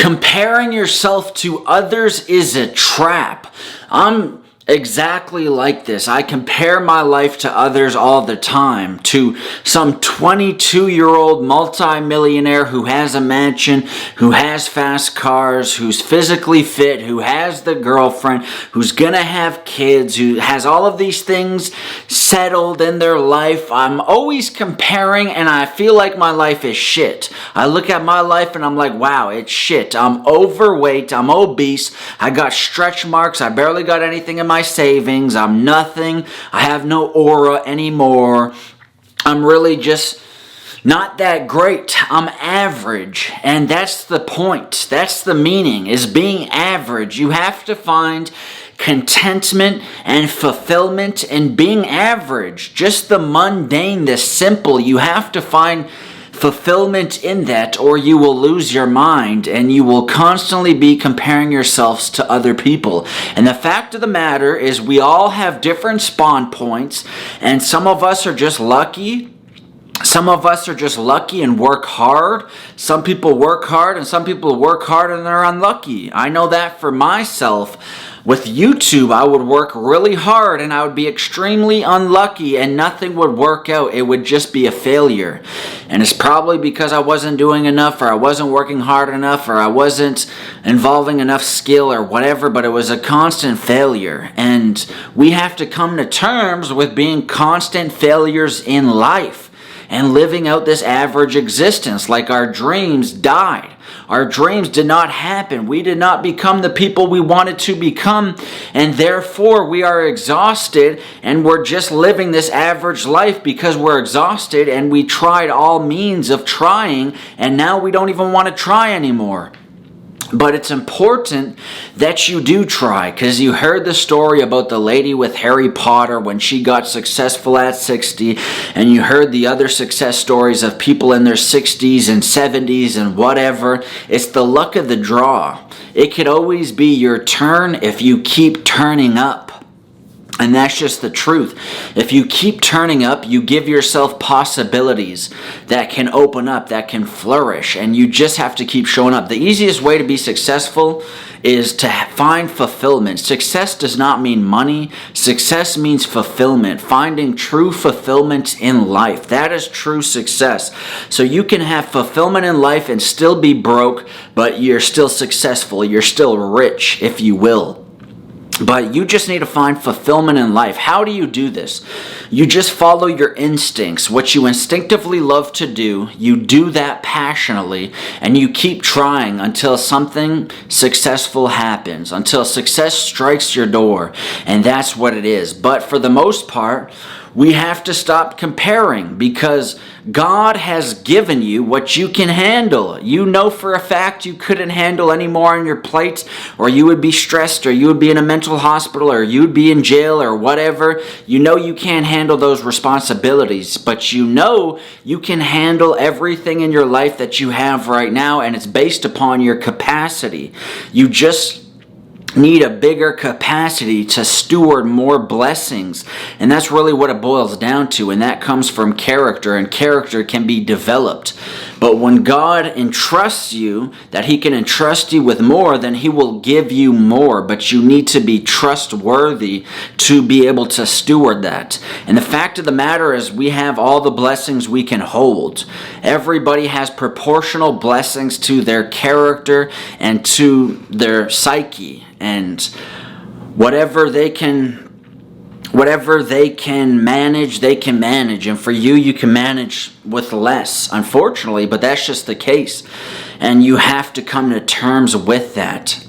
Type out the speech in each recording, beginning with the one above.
Comparing yourself to others is a trap. I'm exactly like this. I compare my life to others all the time, to some 22-year-old multi-millionaire who has a mansion, who has fast cars, who's physically fit, who has the girlfriend, who's gonna have kids, who has all of these things settled in their life. I'm always comparing, and I feel like my life is shit. I look at my life and I'm like, wow, it's shit. I'm overweight, I'm obese, I got stretch marks, I barely got anything in my savings, I'm nothing, I have no aura anymore, I'm really just not that great, I'm average. And that's the point, that's the meaning, is being average. You have to find contentment and fulfillment in being average, just the mundane, the simple. You have to find fulfillment in that, or you will lose your mind and you will constantly be comparing yourselves to other people. And the fact of the matter is, we all have different spawn points, and some of us are just lucky. Some of us are just lucky and work hard. Some people work hard, and some people work hard and they're unlucky. I know that for myself. With YouTube, I would work really hard and I would be extremely unlucky and nothing would work out. It would just be a failure. And it's probably because I wasn't doing enough, or I wasn't working hard enough, or I wasn't involving enough skill or whatever, but it was a constant failure. And we have to come to terms with being constant failures in life and living out this average existence. Like our dreams died. Our dreams did not happen. We did not become the people we wanted to become, and therefore we are exhausted, and we're just living this average life because we're exhausted and we tried all means of trying, and now we don't even want to try anymore. But it's important that you do try, because you heard the story about the lady with Harry Potter when she got successful at 60, and you heard the other success stories of people in their 60s and 70s and whatever. It's the luck of the draw. It could always be your turn if you keep turning up. And that's just the truth. If you keep turning up, you give yourself possibilities that can open up, that can flourish, and you just have to keep showing up. The easiest way to be successful is to find fulfillment. Success does not mean money. Success means fulfillment, finding true fulfillment in life. That is true success. So you can have fulfillment in life and still be broke, but you're still successful. You're still rich, if you will. But you just need to find fulfillment in life. How do you do this? You just follow your instincts. What you instinctively love to do, you do that passionately, and you keep trying until something successful happens, until success strikes your door, and that's what it is. But for the most part, we have to stop comparing, because God has given you what you can handle. You know for a fact you couldn't handle any more on your plate, or you would be stressed, or you would be in a mental hospital, or you would be in jail, or whatever. You know you can't handle those responsibilities, but you know you can handle everything in your life that you have right now, and it's based upon your capacity. You just need a bigger capacity to steward more blessings, and that's really what it boils down to, and that comes from character, and character can be developed. But when God entrusts you, that He can entrust you with more, then He will give you more, but you need to be trustworthy to be able to steward that. And the fact of the matter is, we have all the blessings we can hold. Everybody has proportional blessings to their character and to their psyche, and whatever they can manage, they can manage. And for you, you can manage with less, unfortunately, but that's just the case. And you have to come to terms with that.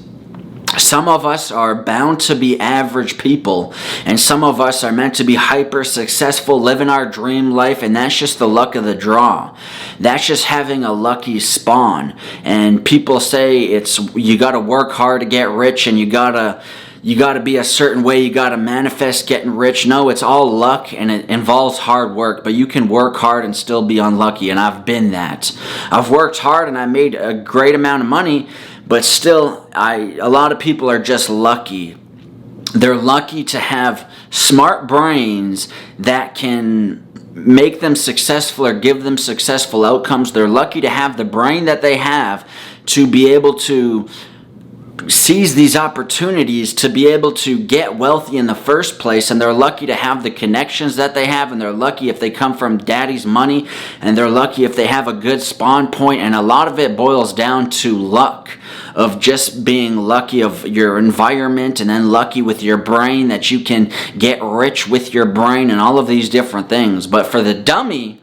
Some of us are bound to be average people, and some of us are meant to be hyper successful, living our dream life, and that's just the luck of the draw. That's just having a lucky spawn. And people say you got to work hard to get rich, and you got to be a certain way, you got to manifest getting rich. No, it's all luck, and it involves hard work, but you can work hard and still be unlucky, and I've been that. I've worked hard and I made a great amount of money, but still, a lot of people are just lucky. They're lucky to have smart brains that can make them successful or give them successful outcomes. They're lucky to have the brain that they have to be able to seize these opportunities to be able to get wealthy in the first place, and they're lucky to have the connections that they have, and they're lucky if they come from daddy's money, and they're lucky if they have a good spawn point. And a lot of it boils down to luck, of just being lucky of your environment, and then lucky with your brain that you can get rich with your brain and all of these different things. But for the dummy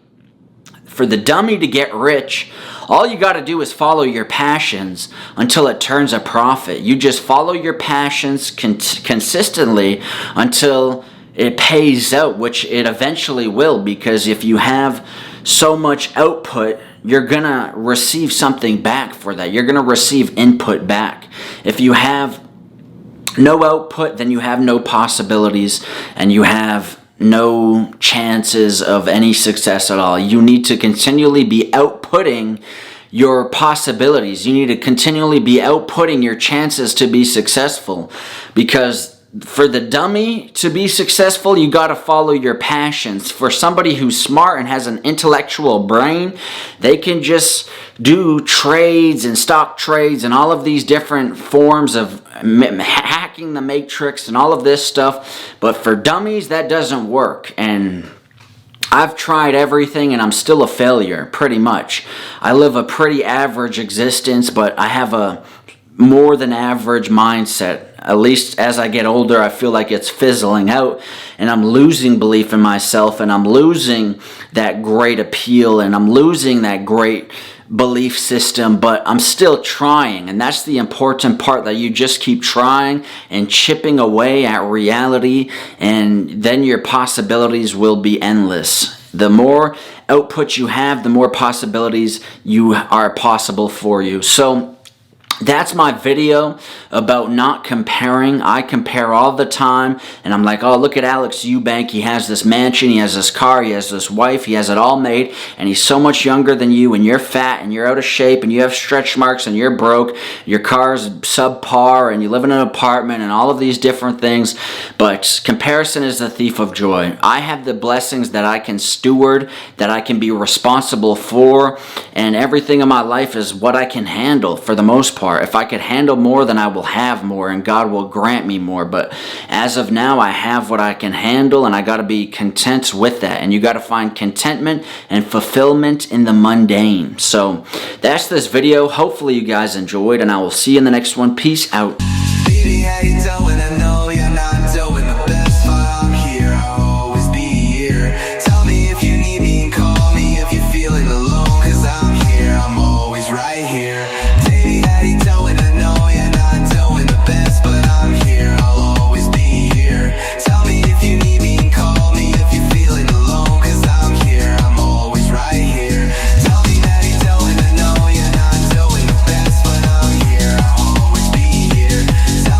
to get rich, all you got to do is follow your passions until it turns a profit. You just follow your passions consistently until it pays out, which it eventually will, because if you have so much output, you're going to receive something back for that. You're going to receive input back. If you have no output, then you have no possibilities, and you have no chances of any success at all. You need to continually be outputting your possibilities. You need to continually be outputting your chances to be successful, because for the dummy to be successful, you got to follow your passions. For somebody who's smart and has an intellectual brain, they can just do trades and stock trades and all of these different forms of hacking the matrix and all of this stuff. But for dummies, that doesn't work. And I've tried everything and I'm still a failure, pretty much. I live a pretty average existence, but I have a more than average mindset. At least as I get older, I feel like it's fizzling out, and I'm losing belief in myself, and I'm losing that great appeal, and I'm losing that great belief system, but I'm still trying. And that's the important part, that you just keep trying and chipping away at reality, and then your possibilities will be endless. The more output you have, the more possibilities are possible for you. So that's my video about not comparing. I compare all the time, and I'm like, oh, look at Alex Eubank. He has this mansion, he has this car, he has this wife, he has it all made, and he's so much younger than you, and you're fat, and you're out of shape, and you have stretch marks, and you're broke, your car's subpar, and you live in an apartment, and all of these different things. But comparison is the thief of joy. I have the blessings that I can steward, that I can be responsible for, and everything in my life is what I can handle for the most part. If I could handle more, then I will have more, and God will grant me more. But as of now, I have what I can handle, and I got to be content with that. And you got to find contentment and fulfillment in the mundane. So that's this video. Hopefully you guys enjoyed, and I will see you in the next one. Peace out.